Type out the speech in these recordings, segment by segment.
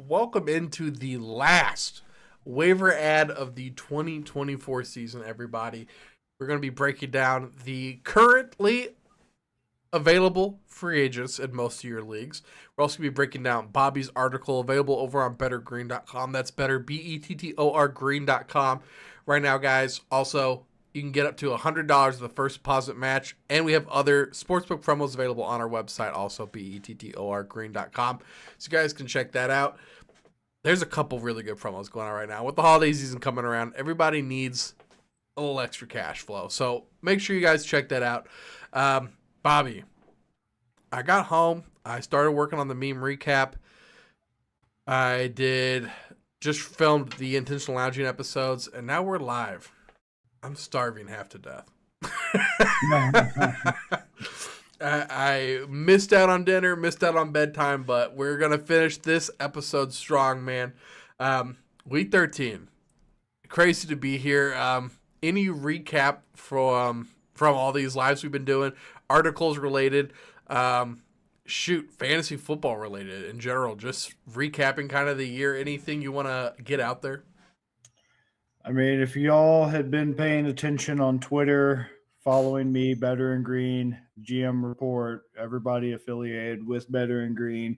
welcome into the last waiver ad of the 2024 season, everybody. We're going to be breaking down the currently available free agents in most of your leagues. We're also going to be breaking down Bobby's article available over on bettergreen.com. That's better, B-E-T-T-O-R green.com. Right now, guys, also, you can get up to $100 of the first deposit match, and we have other sportsbook promos available on our website, also B-E-T-T-O-R green.com. So you guys can check that out. There's a couple really good promos going on right now. With the holiday season coming around, everybody needs a little extra cash flow. So make sure you guys check that out. Bobby, I got home. I started working on the meme recap. I just filmed the intentional lounging episodes, and now we're live. I'm starving half to death. I missed out on dinner, missed out on bedtime, but we're going to finish this episode strong, man. Week 13. Crazy to be here. Any recap from all these lives we've been doing, articles related, fantasy football related in general, just recapping kind of the year, anything you want to get out there? I mean, if y'all had been paying attention on Twitter, following me, Better and Green, GM Report, everybody affiliated with Better and Green,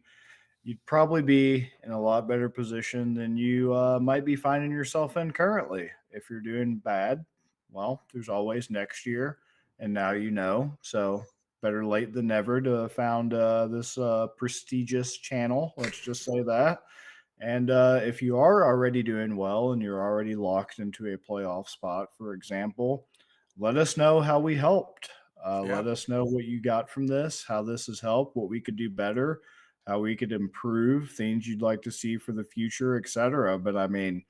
you'd probably be in a lot better position than you might be finding yourself in currently. If you're doing bad, well, there's always next year, and now you know. So better late than never to have found this prestigious channel. Let's just say that. And if you are already doing well and you're already locked into a playoff spot, for example, let us know how we helped. Let us know what you got from this, how this has helped, what we could do better, how we could improve, things you'd like to see for the future, etc. But I mean,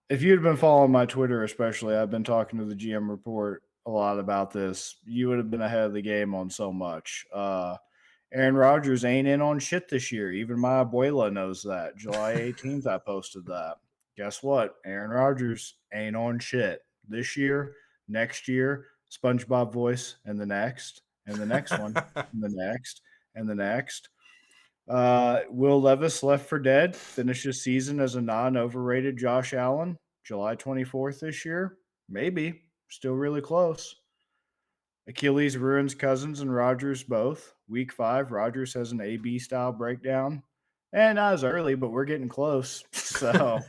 if you'd been following my Twitter, especially, I've been talking to the GM Report a lot about this. You would have been ahead of the game on so much. Aaron Rodgers ain't in on shit this year. Even my abuela knows that. July 18th, I posted that. Guess what? Aaron Rodgers ain't on shit this year, next year, SpongeBob voice, and the next one, and the next, and the next. Will Levis left for dead, finishes season as a non-overrated Josh Allen, July 24th this year. Maybe. Still really close. Achilles ruins Cousins and Rodgers both. Week 5, Rodgers has an AB style breakdown. And not as early, but we're getting close. So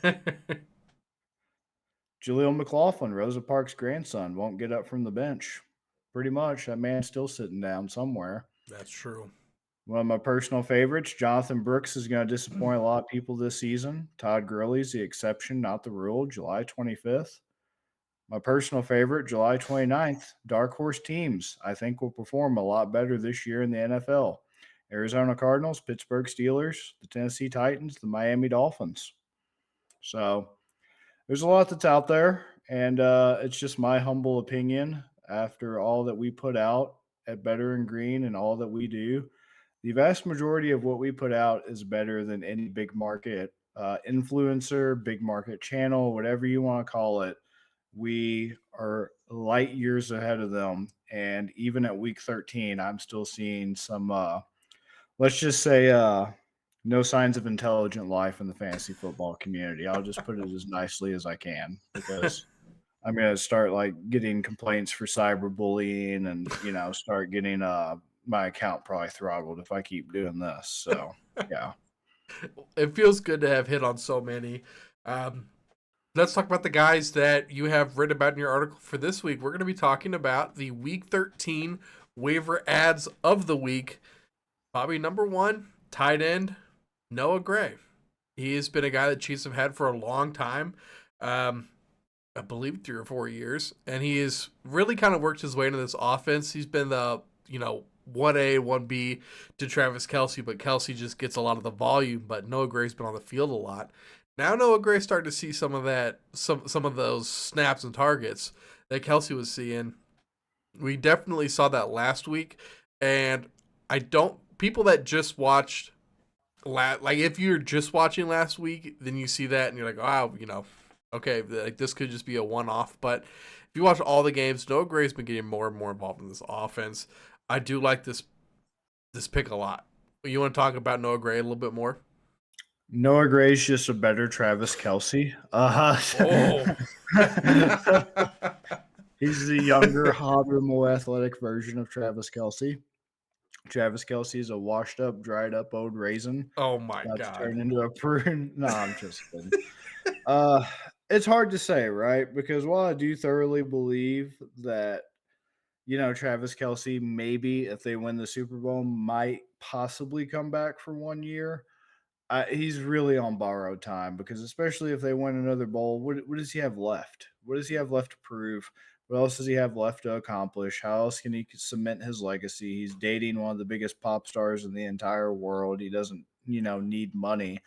Jaleel McLaughlin, Rosa Parks' grandson, won't get up from the bench. Pretty much. That man's still sitting down somewhere. That's true. One of my personal favorites, Jonathan Brooks, is going to disappoint a lot of people this season. Todd Gurley's the exception, not the rule, July 25th. My personal favorite, July 29th, dark horse teams I think will perform a lot better this year in the NFL. Arizona Cardinals, Pittsburgh Steelers, the Tennessee Titans, the Miami Dolphins. So there's a lot that's out there, and it's just my humble opinion after all that we put out at Better and Green and all that we do. The vast majority of what we put out is better than any big market influencer, big market channel, whatever you want to call it. We are light years ahead of them. And even at week 13, I'm still seeing some, let's just say, no signs of intelligent life in the fantasy football community. I'll just put it as nicely as I can, because I'm going to start getting complaints for cyberbullying and, start getting my account probably throttled if I keep doing this. So, yeah. It feels good to have hit on so many. Let's talk about the guys that you have written about in your article for this week. We're going to be talking about the Week 13 waiver ads of the week. Bobby, number 1, tight end, Noah Gray. He has been a guy that Chiefs have had for a long time, I believe 3 or 4 years, and he has really kind of worked his way into this offense. He's been the, 1A, 1B to Travis Kelce, but Kelce just gets a lot of the volume, but Noah Gray's been on the field a lot. Now Noah Gray's starting to see some of that, some of those snaps and targets that Kelce was seeing. We definitely saw that last week, and people that just watched, if you're just watching last week, then you see that and you're like, wow, okay, this could just be a one-off. But if you watch all the games, Noah Gray's been getting more and more involved in this offense. I do like this pick a lot. You want to talk about Noah Gray a little bit more? Noah Gray's just a better Travis Kelsey. Oh. He's the younger, hotter, more athletic version of Travis Kelsey. Travis Kelsey is a washed up, dried up old raisin Oh my about to god. turn into a prune. No, I'm just kidding. Uh, it's hard to say, right? Because while I do thoroughly believe that, Travis Kelsey, maybe if they win the Super Bowl, might possibly come back for 1 year. He's really on borrowed time because especially if they win another bowl, what does he have left? What does he have left to prove? What else does he have left to accomplish? How else can he cement his legacy? He's dating one of the biggest pop stars in the entire world. He doesn't, need money.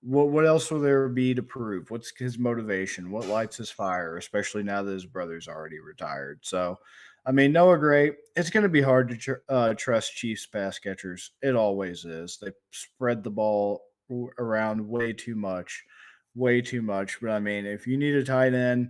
What else will there be to prove? What's his motivation? What lights his fire, especially now that his brother's already retired? So, I mean, Noah Gray, it's going to be hard to trust Chiefs pass catchers. It always is. They spread the ball around way too much, way too much. But I mean, if you need a tight end,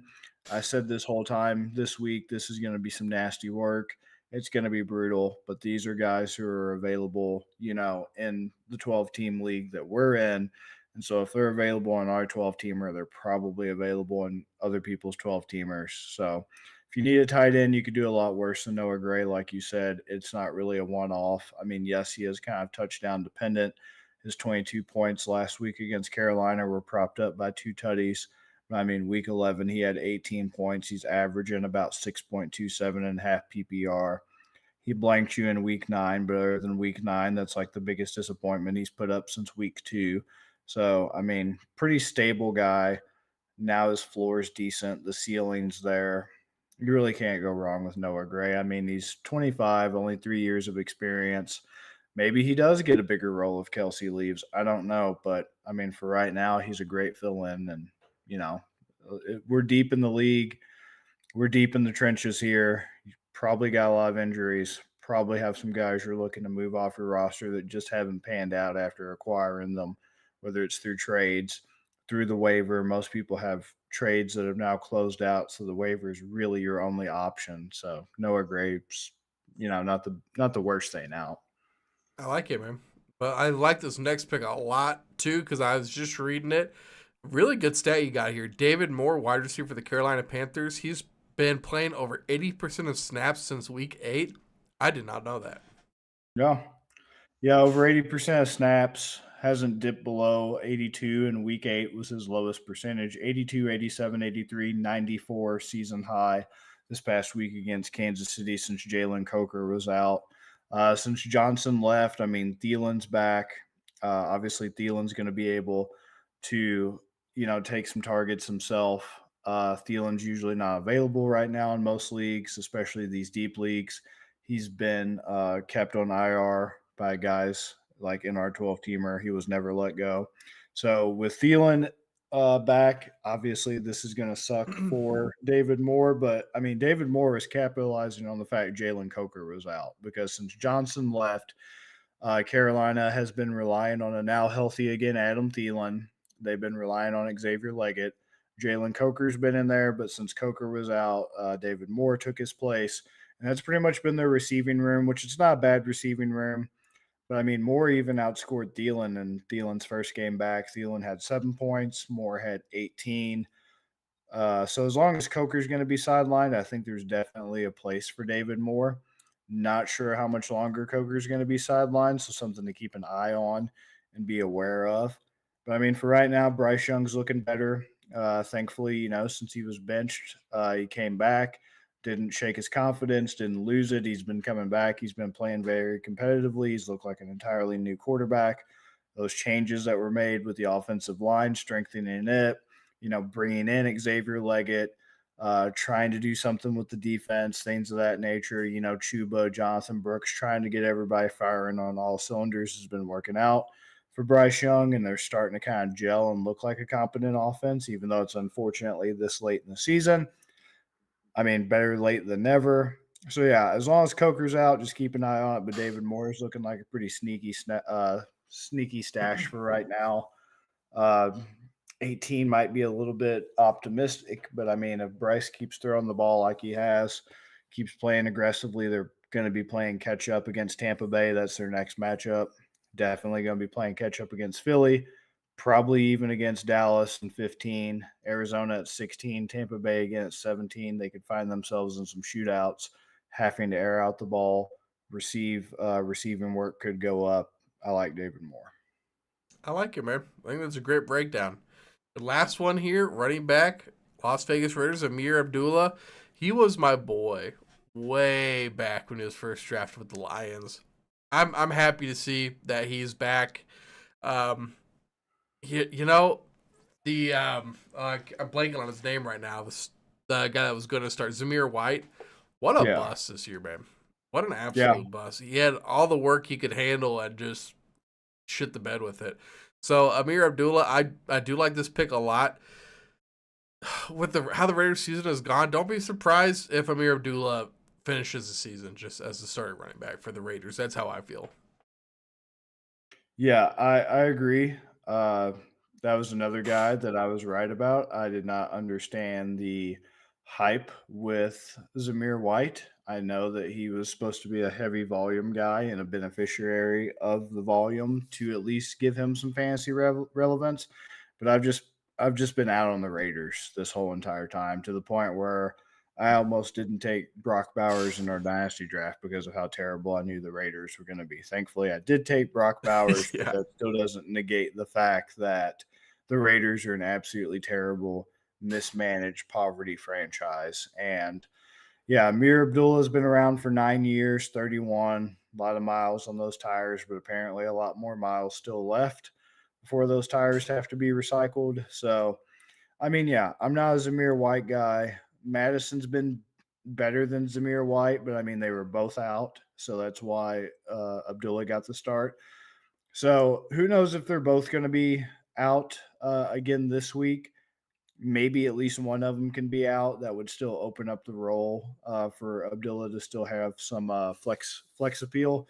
I said this whole time this week, this is going to be some nasty work. It's going to be brutal, but these are guys who are available, in the 12-team league that we're in, and so if they're available on our 12 teamer, they're probably available in other people's 12 teamers. So if you need a tight end, you could do a lot worse than Noah Gray. Like you said, it's not really a one off. I mean, yes, he is kind of touchdown dependent. His 22 points last week against Carolina were propped up by two tutties. I mean, week 11, he had 18 points. He's averaging about 6.27 and a half PPR. He blanked you in week 9, but other than week 9, that's like the biggest disappointment he's put up since week 2. So, I mean, pretty stable guy. Now his floor is decent. The ceiling's there. You really can't go wrong with Noah Gray. I mean, he's 25, only 3 years of experience. Maybe he does get a bigger role if Kelsey leaves. I don't know. But, I mean, for right now, he's a great fill in. And, you know, we're deep in the league. We're deep in the trenches here. You probably got a lot of injuries. Probably have some guys you're looking to move off your roster that just haven't panned out after acquiring them, whether it's through trades, through the waiver. Most people have trades that have now closed out, so the waiver is really your only option. So Noah Graves, not the worst thing out. I like it, man. But I like this next pick a lot too because I was just reading it. Really good stat you got here. David Moore, wide receiver for the Carolina Panthers. He's been playing over 80% of snaps since week 8. I did not know that. Yeah. Yeah, over 80% of snaps, hasn't dipped below 82 in week 8 was his lowest percentage. 82, 87, 83, 94 season high this past week against Kansas City since Jalen Coker was out. Since Johnson left, I mean, Thielen's back. Obviously, Thielen's going to be able to, take some targets himself. Thielen's usually not available right now in most leagues, especially these deep leagues. He's been kept on IR by guys like in our 12 teamer. He was never let go. So with Thielen back, obviously this is going to suck for David Moore. But I mean, David Moore is capitalizing on the fact Jalen Coker was out because since Johnson left, Carolina has been relying on a now healthy again Adam Thielen. They've been relying on Xavier Leggett. Jalen Coker's been in there, but since Coker was out, David Moore took his place. And that's pretty much been their receiving room, which is not a bad receiving room. But I mean, Moore even outscored Thielen in Thielen's first game back. Thielen had 7 points, Moore had 18. So as long as Coker's going to be sidelined, I think there's definitely a place for David Moore. Not sure how much longer Coker's going to be sidelined, so something to keep an eye on and be aware of. But I mean, for right now, Bryce Young's looking better. Thankfully, since he was benched, he came back, didn't shake his confidence, didn't lose it. He's been coming back. He's been playing very competitively. He's looked like an entirely new quarterback. Those changes that were made with the offensive line, strengthening it, bringing in Xavier Leggett, trying to do something with the defense, things of that nature. Chuba, Jonathan Brooks, trying to get everybody firing on all cylinders has been working out for Bryce Young, and they're starting to kind of gel and look like a competent offense, even though it's unfortunately this late in the season. I mean, better late than never. So, yeah, as long as Coker's out, just keep an eye on it. But David Moore is looking like a pretty sneaky stash for right now. Uh, 18 might be a little bit optimistic, but I mean, if Bryce keeps throwing the ball like he has, keeps playing aggressively, they're going to be playing catch up against Tampa Bay. That's their next matchup. Definitely going to be playing catch up against Philly. probably even against Dallas in 15, Arizona at 16, Tampa Bay again at 17. They could find themselves in some shootouts, having to air out the ball, receiving work could go up. I like David Moore. I like it, man. I think that's a great breakdown. The last one here, running back, Las Vegas Raiders, Amir Abdullah. He was my boy way back when he was first drafted with the Lions. I'm happy to see that he's back. Um, you know I'm blanking on his name right now. The guy that was going to start, Zamir White. What a Yeah. bust this year, man! What an Yeah. absolute bust. He had all the work he could handle and just shit the bed with it. So Amir Abdullah, I do like this pick a lot. With how the Raiders season has gone, don't be surprised if Amir Abdullah finishes the season just as the starting running back for the Raiders. That's how I feel. Yeah, I agree. Uh, that was another guy that I was right about. I did not understand the hype with Zamir White. I know that he was supposed to be a heavy volume guy and a beneficiary of the volume to at least give him some fantasy relevance, but I've just been out on the Raiders this whole entire time to the point where I almost didn't take Brock Bowers in our dynasty draft because of how terrible I knew the Raiders were going to be. Thankfully, I did take Brock Bowers, but Yeah, that still doesn't negate the fact that the Raiders are an absolutely terrible, mismanaged poverty franchise. And yeah, Amir Abdullah has been around for 9 years, 31, a lot of miles on those tires, but apparently a lot more miles still left before those tires have to be recycled. So, I mean, yeah, I'm not a Zamir White guy. Madison's been better than Zamir White, but I mean, they were both out. So that's why Abdullah got the start. So who knows if they're both going to be out again this week? Maybe at least one of them can be out. That would still open up the role for Abdullah to still have some flex appeal.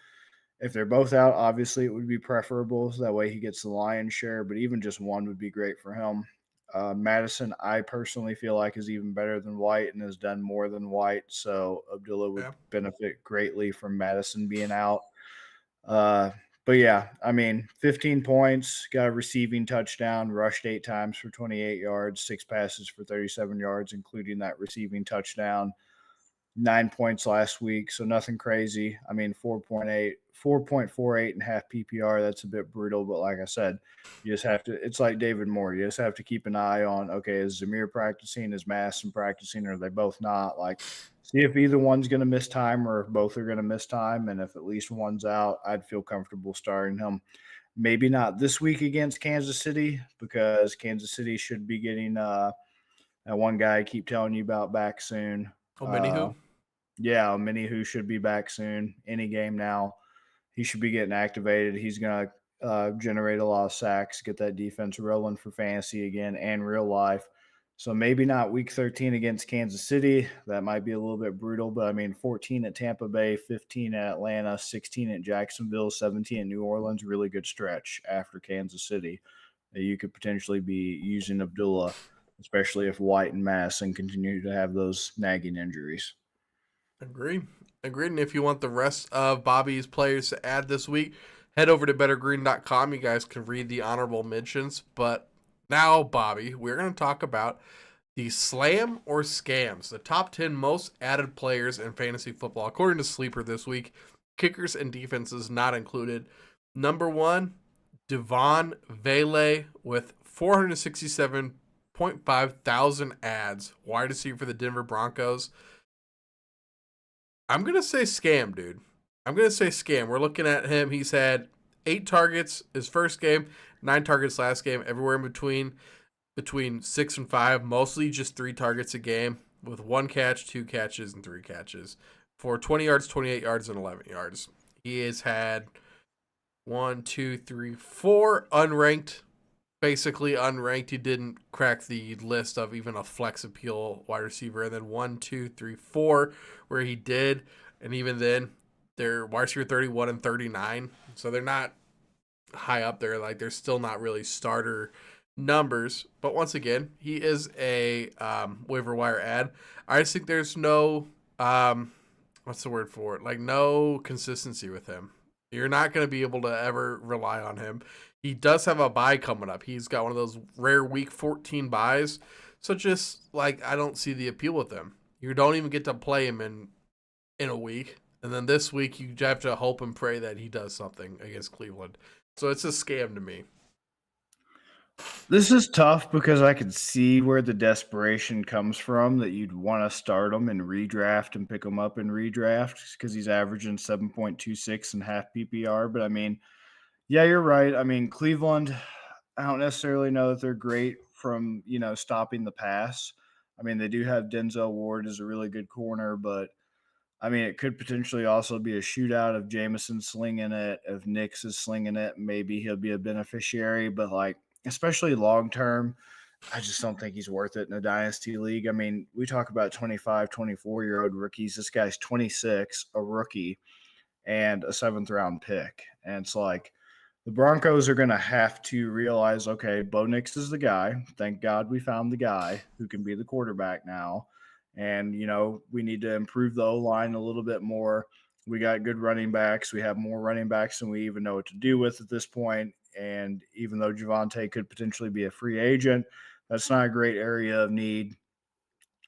If they're both out, obviously it would be preferable. So that way he gets the lion's share, but even just one would be great for him. Madison, I personally feel like is even better than White and has done more than White. So Abdullah would yeah. benefit greatly from Madison being out. Uh, but yeah, I mean, 15 points, got a receiving touchdown, rushed 8 times for 28 yards, 6 passes for 37 yards, including that receiving touchdown. 9 points last week, so nothing crazy. I mean, 4.48 and half PPR. That's a bit brutal, but like I said, you just have to. It's like David Moore. You just have to keep an eye on. Okay, is Zamir practicing? Is Madison practicing? Or are they both not? Like, see if either one's going to miss time or if both are going to miss time. And if at least one's out, I'd feel comfortable starting him. Maybe not this week against Kansas City because Kansas City should be getting that one guy I keep telling you about back soon. Oh, many Uh, who? yeah, Mini who should be back soon. Any game now, he should be getting activated. He's going to generate a lot of sacks, get that defense rolling for fantasy again and real life. So maybe not week 13 against Kansas City. That might be a little bit brutal, but I mean, 14 at Tampa Bay, 15 at Atlanta, 16 at Jacksonville, 17 at New Orleans. Really good stretch after Kansas City. You could potentially be using Abdullah, especially if White and Madison continue to have those nagging injuries. Agree. Agreed. And if you want the rest of Bobby's players to add this week, head over to bettergreen.com. You guys can read the honorable mentions. But now, Bobby, we're going to talk about the slam or scams, the top 10 most added players in fantasy football, according to Sleeper this week. Kickers and defenses not included. Number one, Devon Vele with 467.5 thousand ads, wide receiver for the Denver Broncos. I'm going to say scam, dude. I'm going to say scam. We're looking at him. He's had 8 targets his first game, 9 targets last game, everywhere in between 6 and 5, mostly just 3 targets a game with 1 catch, 2 catches, and 3 catches for 20 yards, 28 yards, and 11 yards. He has had 4 unranked, basically unranked. He didn't crack the list of even a flex appeal wide receiver. And then 4 where he did. And even then, they're wide receiver 31 and 39. So they're not high up there. Like, they're still not really starter numbers. But once again, he is a waiver wire ad. I just think there's no, what's the word for it? Like, no consistency with him. You're not going to be able to ever rely on him. He does have a bye coming up. He's got one of those rare week 14 buys. So just like I don't see the appeal with him. You don't even get to play him in a week. And then this week you have to hope and pray that he does something against Cleveland. So it's a scam to me. This is tough because I could see where the desperation comes from that you'd want to start him and redraft and pick him up in redraft because he's averaging 7.26 and half PPR. But I mean, yeah, you're right. I mean, Cleveland, I don't necessarily know that they're great from, stopping the pass. I mean, they do have Denzel Ward as a really good corner, but I mean, it could potentially also be a shootout of Jameson slinging it. If Nix is slinging it, maybe he'll be a beneficiary. But, like, especially long term, I just don't think he's worth it in a dynasty league. I mean, we talk about 25, 24-year-old rookies. This guy's 26, a rookie, and a seventh round pick. And it's like the Broncos are going to have to realize, okay, Bo Nix is the guy. Thank God we found the guy who can be the quarterback now. And, we need to improve the O-line a little bit more. We got good running backs. We have more running backs than we even know what to do with at this point. And even though Javonte could potentially be a free agent, that's not a great area of need.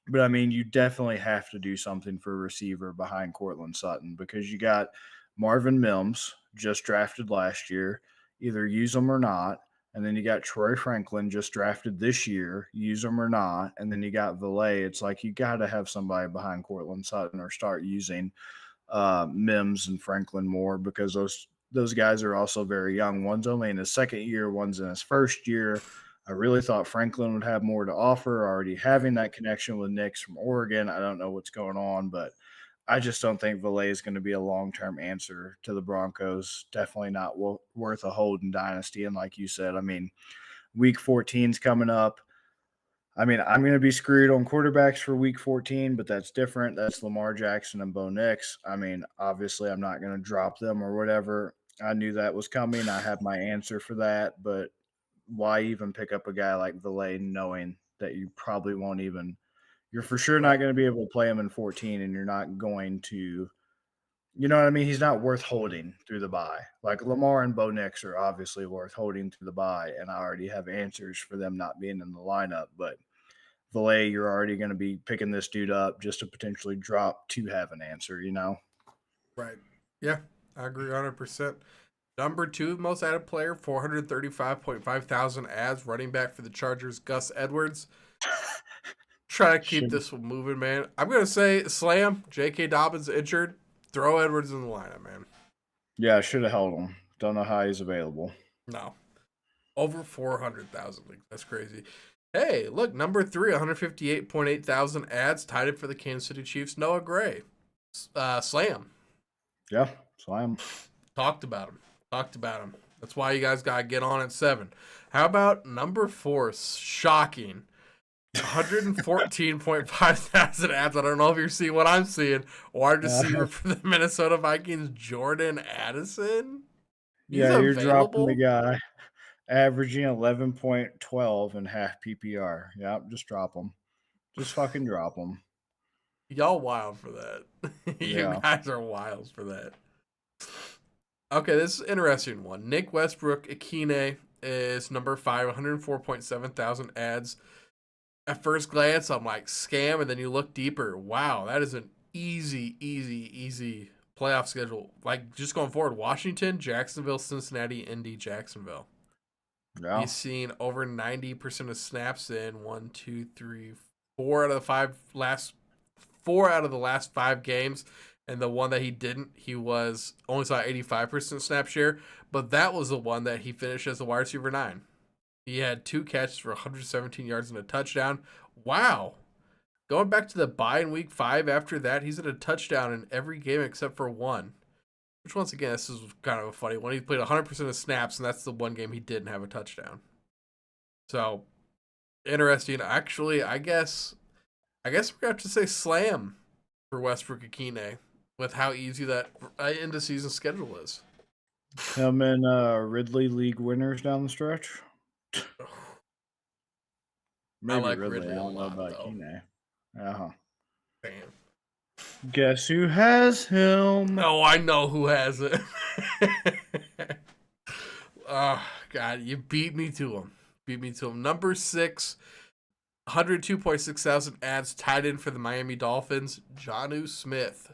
But I mean, you definitely have to do something for a receiver behind Cortland Sutton because you got Marvin Mims just drafted last year. Either use him or not. And then you got Troy Franklin just drafted this year, use him or not. And then you got Valet. It's like you got to have somebody behind Cortland Sutton or start using Mims and Franklin more because those guys are also very young. One's only in his second year, one's in his first year. I really thought Franklin would have more to offer. Already having that connection with Nix from Oregon, I don't know what's going on, but I just don't think Valet is going to be a long-term answer to the Broncos. Definitely not worth a hold in Dynasty. And like you said, I mean, Week 14 is coming up. I mean, I'm going to be screwed on quarterbacks for Week 14, but that's different. That's Lamar Jackson and Bo Nix. I mean, obviously, I'm not going to drop them or whatever. I knew that was coming. I have my answer for that, but why even pick up a guy like Valet knowing that you probably won't even – you're for sure not going to be able to play him in 14, and you're not going to – you know what I mean? He's not worth holding through the bye. Like Lamar and Bo Nix are obviously worth holding through the bye, and I already have answers for them not being in the lineup. But Valet, you're already going to be picking this dude up just to potentially drop to have an answer, Right. Yeah, I agree 100%. Number 2 most added player, 435.5 thousand ads, running back for the Chargers, Gus Edwards. Try to keep this one moving, man. I'm going to say slam, J.K. Dobbins injured, throw Edwards in the lineup, man. Yeah, I should have held him. Don't know how he's available. No. Over 400,000 leagues. That's crazy. Hey, look, number 3, 158.8 thousand ads, tied it for the Kansas City Chiefs, Noah Gray. Slam. Yeah, slam. Talked about him. That's why you guys got to get on at 7. How about number 4? Shocking. 114.5 thousand ads. I don't know if you're seeing what I'm seeing. Wide receiver for the Minnesota Vikings, Jordan Addison. He's you're available? dropping the guy averaging 11.12 and half PPR. Yep, just drop him. Just fucking drop him. Y'all wild for that. You guys are wild for that. Okay, this is an interesting one. Nick Westbrook Akine is number 5, 104.7 thousand ads. At first glance, I'm like, scam, and then you look deeper. Wow, that is an easy playoff schedule. Like, just going forward, Washington, Jacksonville, Cincinnati, Indy, Jacksonville. Yeah. He's seen over 90% of snaps in 4 out of the last 5 games. And the one that he didn't, he only saw 85% snap share, but that was the one that he finished as a wide receiver 9. He had 2 catches for 117 yards and a touchdown. Wow. Going back to the bye in week 5 after that, he's at a touchdown in every game except for one. Which, once again, this is kind of a funny one. He played 100% of snaps, and that's the one game he didn't have a touchdown. So, interesting. Actually, I guess we're going to have to say slam for Westbrook Akine with how easy that end of season schedule is. Him and Ridley league winners down the stretch. Maybe I like Ridley. I a don't know lot, about though. Akine. Uh-huh. Damn. Guess who has him? Oh, I know who has it. Oh, God, you beat me to him. Beat me to him. Number 6, 102.6 thousand ads tied in for the Miami Dolphins, Jonnu Smith.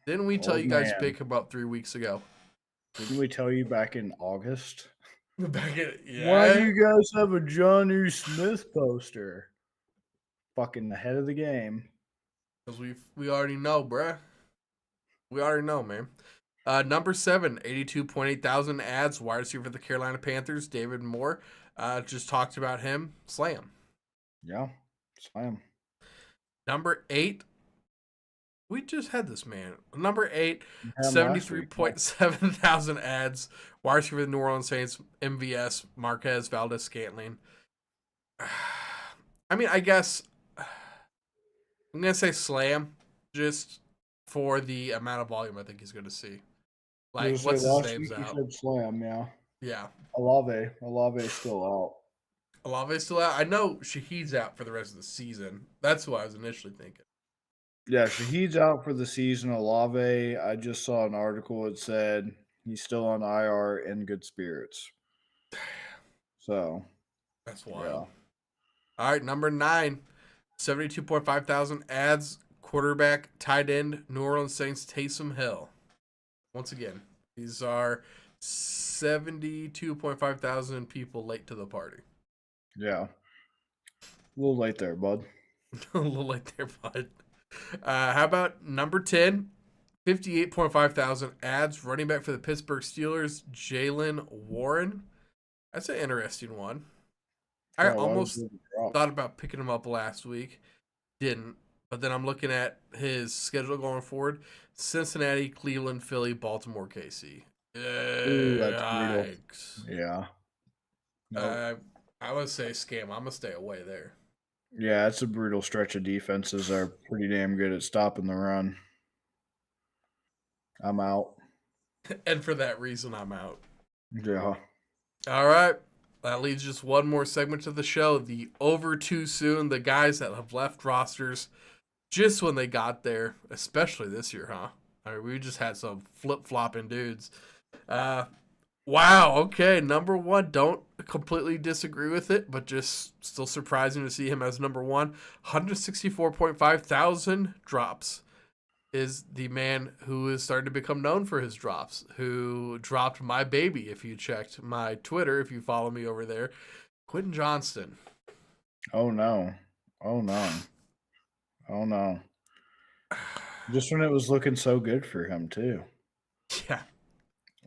Didn't we tell Old you guys to man. pick him up 3 weeks ago? Didn't we tell you back in August? Back in, Why do yeah, you guys have a Johnny Smith poster? Fucking ahead of the game. because we already know, bruh. We already know, man. Number 7, 82.8 thousand ads, wide receiver for the Carolina Panthers, David Moore. Just talked about him. Slam. Yeah. Slam. Number 8, we just had this man. Number 8, Had him last week. 73.7 thousand ads, wide receiver for the New Orleans Saints, MVS, Marquez Valdez Scantling. I mean, I guess I'm going to say slam just for the amount of volume I think he's going to see. I was Like, gonna what's say his last name's week you out? said slam, yeah. Yeah. Alave's still out. Olave's still out. I know Shahid's out for the rest of the season. That's what I was initially thinking. Yeah, Shahid's out for the season. Olave, I just saw an article that said he's still on IR in good spirits. So, That's yeah. wild. All right, number 9, 72.5 thousand ads, quarterback, tight end, New Orleans Saints, Taysom Hill. Once again, these are 72.5 thousand people late to the party. Yeah. A little late there, bud. A little late there, bud. How about number 10, 58.5 thousand ads, running back for the Pittsburgh Steelers, Jalen Warren. That's an interesting one. I Yeah, why was almost it drop? thought about picking him up last week. Didn't. But then I'm looking at his schedule going forward. Cincinnati, Cleveland, Philly, Baltimore, KC. Ooh, that's brutal. Yikes. Yeah. Nope. I would say scam. I'm going to stay away there. Yeah, it's a brutal stretch of defenses are pretty damn good at stopping the run. I'm out. And for that reason, I'm out. Yeah. All right. That leaves just one more segment to the show. The over too soon. The guys that have left rosters just when they got there, especially this year, huh? I mean, we just had some flip flopping dudes. Wow. Okay. Number 1. Don't completely disagree with it, but just still surprising to see him as number 1. 164.5 thousand drops is the man who is starting to become known for his drops, who dropped my baby. If you checked my Twitter, if you follow me over there, Quentin Johnston. Oh no. Oh no. Oh no. Just when it was looking so good for him too. Yeah.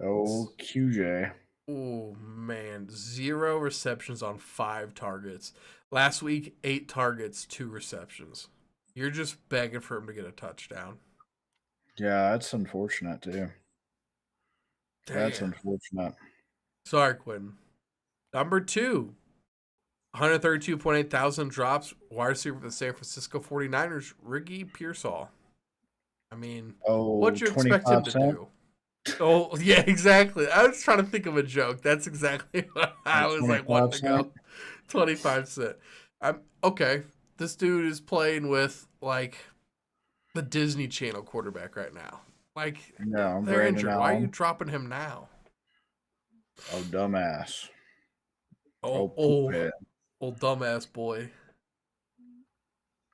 Oh, QJ. Oh man, 0 receptions on 5 targets. Last week, 8 targets, 2 receptions. You're just begging for him to get a touchdown. Yeah, that's unfortunate too. That's Damn. unfortunate. Sorry, Quentin. Number 2, 132.8 thousand drops, wide receiver for the San Francisco 49ers, Ricky Pearsall. I mean, Oh, what you expect him 25 to cent? do? Oh, yeah, exactly. I was trying to think of a joke. That's exactly what I was like 25 wanting to cent? go. 25 cent. I'm okay. This dude is playing with like the Disney Channel quarterback right now. Like Yeah, they're Brandon injured. Why are you Allen. dropping him now? Oh, dumbass. Oh, Oh, oh, poophead. old dumbass boy.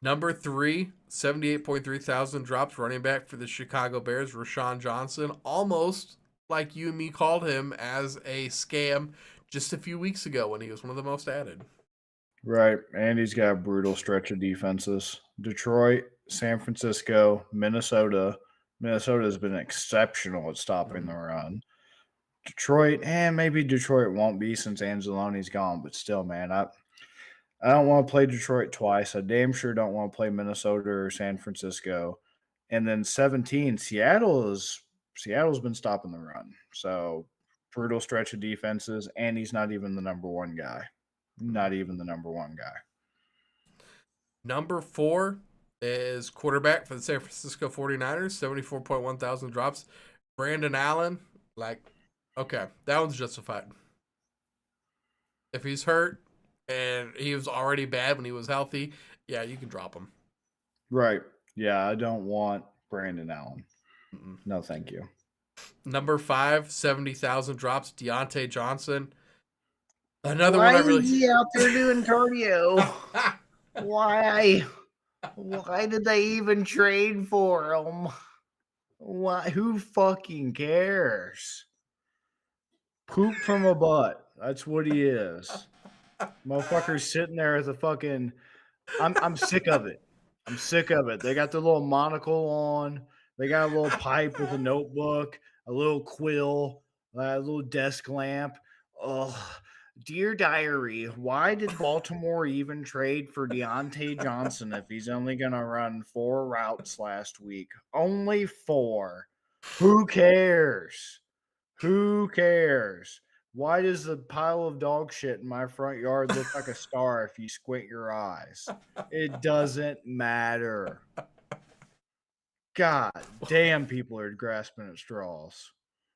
Number 3, 78.3 thousand drops, running back for the Chicago Bears, Rashawn Johnson. Almost like you and me called him as a scam just a few weeks ago when he was one of the most added. Right. And he's got a brutal stretch of defenses. Detroit, San Francisco, Minnesota. Minnesota has been exceptional at stopping the run. Detroit, and maybe Detroit won't be since Anzalone's gone, but still, man, I don't want to play Detroit twice. I damn sure don't want to play Minnesota or San Francisco. And then 17, Seattle's been stopping the run. So brutal stretch of defenses, and he's not even the number one guy. Not even the number one guy. Number 4 is quarterback for the San Francisco 49ers, 74.1 thousand drops. Brandon Allen, like, okay, that one's justified. If he's hurt and he was already bad when he was healthy, yeah, you can drop him. Right. Yeah, I don't want Brandon Allen. Mm-mm. No, thank you. Number 5, 70,000 drops, Deontay Johnson. Another one Why I is really. he out there doing cardio? Why? Why did they even trade for him? Why? Who fucking cares? Poop from a butt. That's what he is. Motherfucker's sitting there as a fucking. I'm sick of it. I'm sick of it. They got their little monocle on. They got a little pipe with a notebook, a little quill, a little desk lamp. Ugh. Dear diary, why did Baltimore even trade for Deontay Johnson if he's only going to run 4 routes last week? Only 4. Who cares? Who cares? Why does the pile of dog shit in my front yard look like a star if you squint your eyes? It doesn't matter. God damn, people are grasping at straws.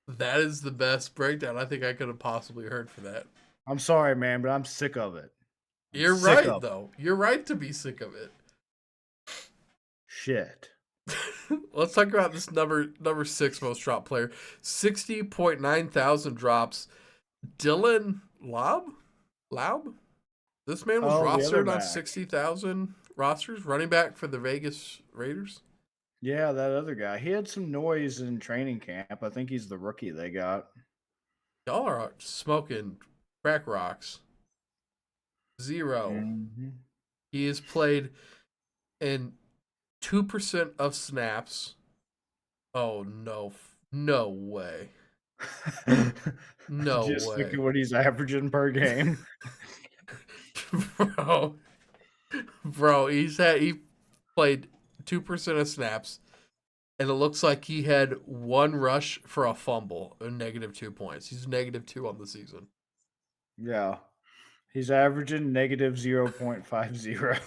That is the best breakdown I think I could have possibly heard for that. I'm sorry, man, but I'm sick of it. I'm You're sick right, of though. You're right to be sick of it. shit. Let's talk about this number 6 most drop player. 60.9 thousand drops. Dylan Laub? This man was Oh, the other rostered on back. 60,000 rosters, running back for the Vegas Raiders. Yeah, that other guy. He had some noise in training camp. I think he's the rookie they got. Y'all are smoking crack rocks. 0. Mhm. He has played in 2% of snaps. Oh, no. No way. No Just look way. at what he's averaging per game. Bro. Bro, he played 2% of snaps, and it looks like he had 1 rush for a fumble, a -2 points. He's -2 on the season. Yeah. He's averaging negative 0.50.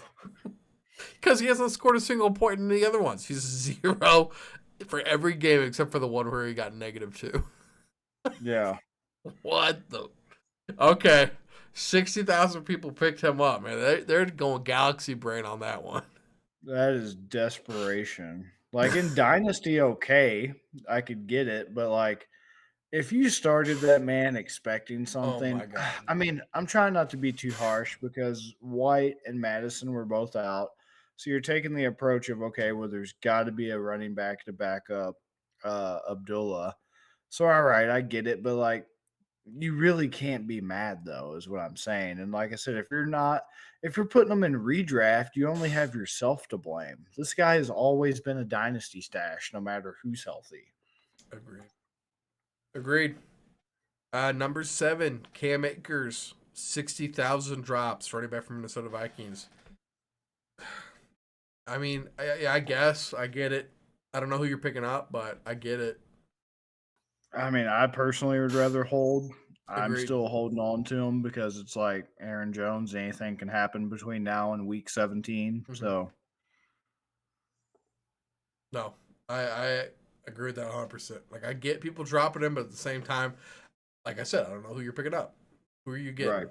Because he hasn't scored a single point in the other ones. He's 0 for every game except for the one where he got -2. Yeah. What the? Okay. 60,000 people picked him up, man. They're going galaxy brain on that one. That is desperation. Like in Dynasty, okay, I could get it, but like if you started that man expecting Oh something, my god. I mean, I'm trying not to be too harsh because White and Madison were both out. So you're taking the approach of okay, well, there's got to be a running back to back up Abdullah. So all right, I get it, but like you really can't be mad though, is what I'm saying. And like I said, if you're putting them in redraft, you only have yourself to blame. This guy has always been a dynasty stash, no matter who's healthy. Agreed. Agreed. Number 7, Cam Akers, 60,000 drops, running back from Minnesota Vikings. I mean, I guess I get it. I don't know who you're picking up, but I get it. I mean, I personally would rather hold. I'm Agreed. still holding on to him because it's like Aaron Jones. Anything can happen between now and week 17. Mm-hmm. So, No, I agree with that 100%. Like, I get people dropping him, but at the same time, like I said, I don't know who you're picking up. Who are you getting?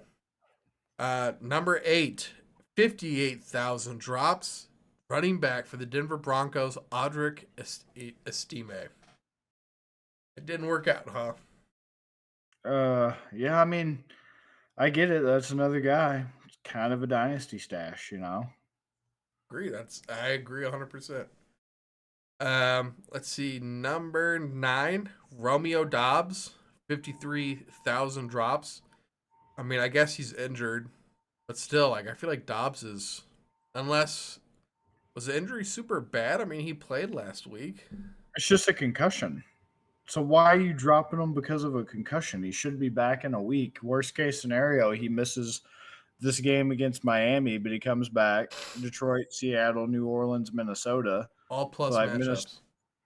right. Number 8, 58,000 drops, running back for the Denver Broncos, Audric Estime. It didn't work out, huh? Yeah, I mean, I get it. That's another guy. It's kind of a dynasty stash, you know? I agree 100%. Let's see. Number 9, Romeo Dobbs, 53,000 drops. I mean, I guess he's injured, but still, like, I feel like Dobbs is, unless was the injury super bad? I mean, he played last week. It's just a concussion. So why are you dropping him because of a concussion? He should be back in a week. Worst case scenario, he misses this game against Miami, but he comes back. Detroit, Seattle, New Orleans, Minnesota. All plus Like Minnesota,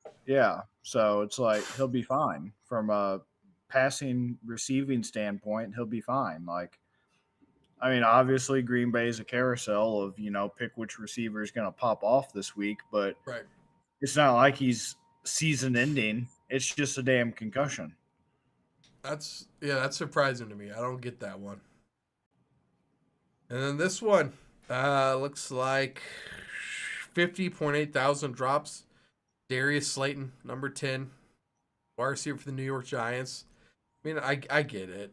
matchups. yeah. So it's like he'll be fine from a passing receiving standpoint. He'll be fine. Like I mean, obviously Green Bay is a carousel of pick which receiver is going to pop off this week, but Right. it's not like he's season ending. It's just a damn concussion. That's surprising to me. I don't get that one. And then this one looks like 50.8 thousand drops. Darius Slayton, number 10. wide receiver for the New York Giants. I mean, I get it.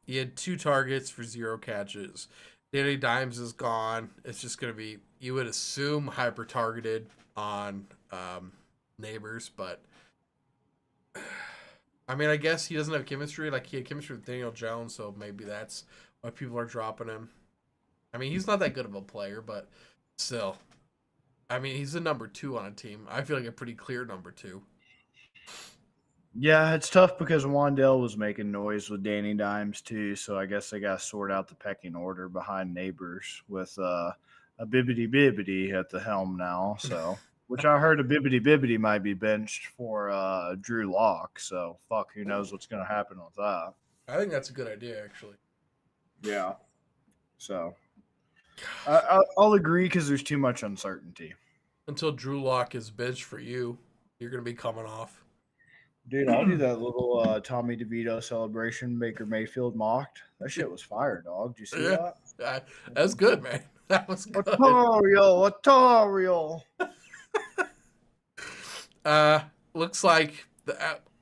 He had 2 targets for 0 catches. Danny Dimes is gone. It's just going to be, you would assume, hyper targeted on Neighbors, but I mean, I guess he doesn't have chemistry. Like, he had chemistry with Daniel Jones, so maybe that's why people are dropping him. I mean, he's not that good of a player, but still. I mean, he's a number 2 on a team. I feel like a pretty clear number 2. Yeah, it's tough because Wandell was making noise with Danny Dimes too, so I guess they got to sort out the pecking order behind Neighbors with a Bibbity Bibbity at the helm now. So, which I heard a Bibbity Bibbity might be benched for Drew Lock. So, fuck, who knows what's going to happen with that? I think that's a good idea, actually. Yeah. So, I'll agree because there's too much uncertainty. Until Drew Lock is benched for you, you're going to be coming off. Dude, I'll do that little Tommy DeVito celebration Baker Mayfield mocked. That shit was fire, dog. Did you see Yeah, that? that's good, man. That was good. Otario. Looks like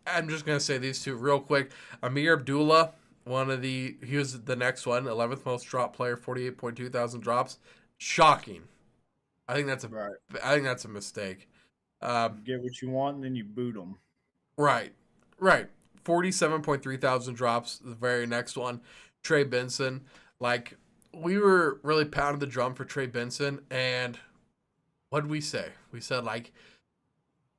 I'm just gonna say these two real quick. Amir Abdullah, he was the next one, 11th most drop player, 48.2 thousand drops. Shocking. I think that's Right. I think that's a mistake. Get what you want, and then you boot them. Right. 47.3 thousand drops. The very next one, Trey Benson. Like, we were really pounding the drum for Trey Benson, and what did we say? We said, like,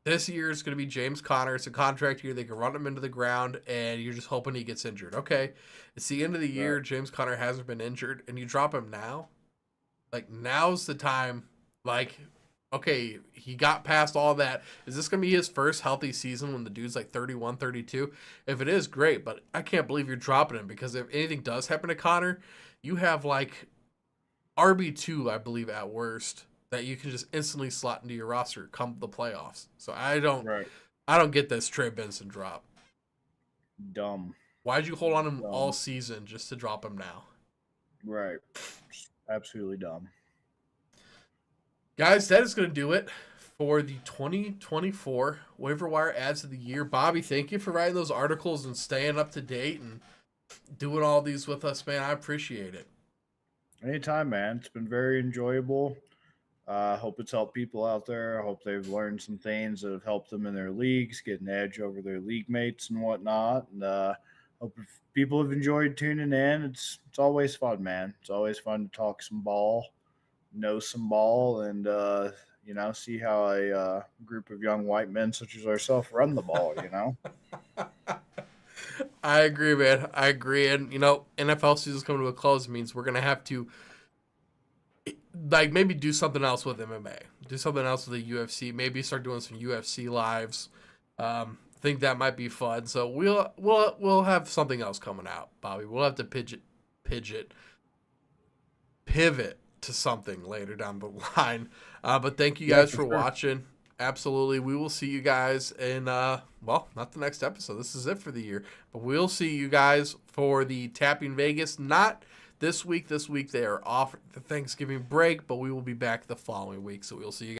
this year is going to be James Conner. It's a contract year. They can run him into the ground, and you're just hoping he gets injured. Okay, it's the end of the year. Right. James Conner hasn't been injured, and you drop him now? Like, now's the time. Like, okay, he got past all that. Is this going to be his first healthy season when the dude's like 31, 32? If it is, great, but I can't believe you're dropping him because if anything does happen to Connor, you have like RB2, I believe, at worst, that you can just instantly slot into your roster come the playoffs. So I don't get this Trey Benson drop. Dumb. Why'd you hold on him all season just to drop him now? Right. Absolutely dumb. Guys, that is going to do it for the 2024 Waiver Wire Ads of the Year. Bobby, thank you for writing those articles and staying up to date and doing all these with us, man. I appreciate it. Anytime, man. It's been very enjoyable. I hope it's helped people out there. I hope they've learned some things that have helped them in their leagues, get an edge over their league mates and whatnot. And hope if people have enjoyed tuning in. It's always fun, man. It's always fun to talk some ball, know some ball, and see how a group of young white men such as ourselves run the ball. I agree, man. I agree. And, NFL season's coming to a close means we're going to have to, like, maybe do something else with MMA. Do something else with the UFC. Maybe start doing some UFC lives. Think that might be fun. So we'll have something else coming out, Bobby. We'll have to pivot to something later down the line. But thank you guys for watching. Absolutely. We will see you guys in, not the next episode. This is it for the year. But we'll see you guys for the Tapping Vegas. Not this week. This week they are off the Thanksgiving break, but we will be back the following week. So we'll see you guys.